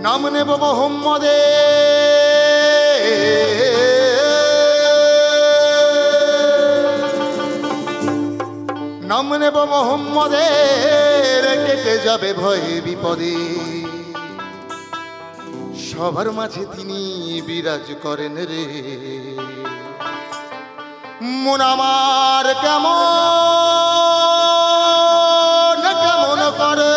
নাম নেব মোহাম্মদে নাম নেব মোহাম্মদের কেটে যাবে ভয়ে বিপদে সবার মাঝে তিনি বিরাজ করেন রে মন আমার কেমন কেমন করে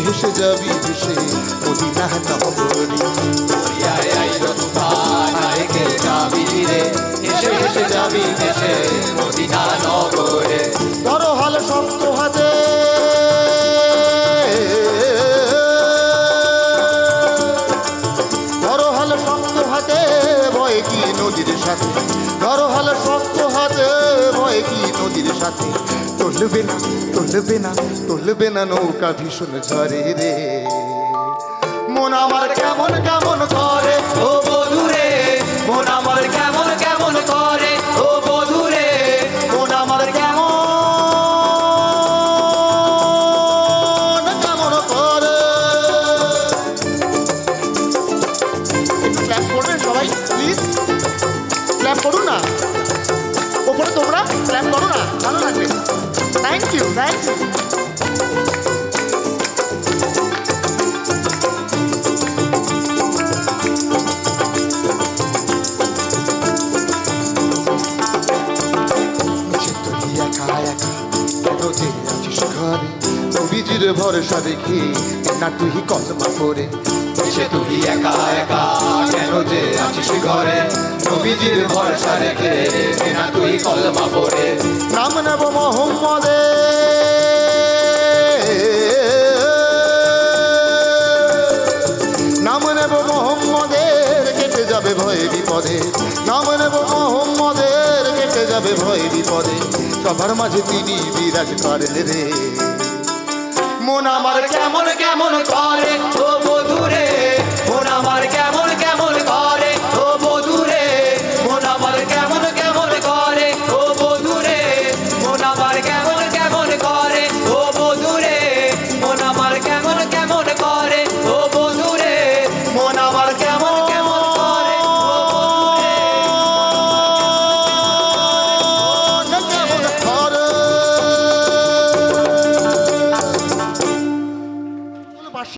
হেসে যাবি ভেসে মদিনা নগরী দরিয়ায় আইলো তুফান আরেকে যাবি রে হেসে হেসে যাবি ভেসে মদিনা নগরে ধরো হাল শক্ত হাতে ধরো হাল শক্ত হাতে ভয় কি নদীর সাথে ধরো হাল শক্ত হাতে ভয় কি নদীর সাথে চলবে না চলবে না চলবে না নৌকা ভীষণ ঝরে রে মন আমার কেমন কেমন করে ও বধুরে মন আমার কেমন কেমন করে ও বধুরে মন আমার কেমন কেমন করে একটু ক্ল্যাপ করবেন সবাই প্লিজ ক্ল্যাপ করুন না ওপরে তোমরা ক্ল্যাপ করো না ভালো লাগবে থ্যাংক ইউ থ্যাংক ইউ নবীজির ভরসা দেখি না তুই কলমা পড়ে সে তুই একা একা কেন যে আছিস ঘরে নবীজির ভরসা রেখে না তুই কলমা পড়ে নাম নেব মোহাম্মদে নাম নেব মোহাম্মদের কেটে যাবে ভয়ে বিপদে নাম নেব মোহাম্মদের কেটে যাবে ভয়ে বিপদে সবার মাঝে তিনি বিরাজ করেন রে মন আমার কেমন কেমন করে ও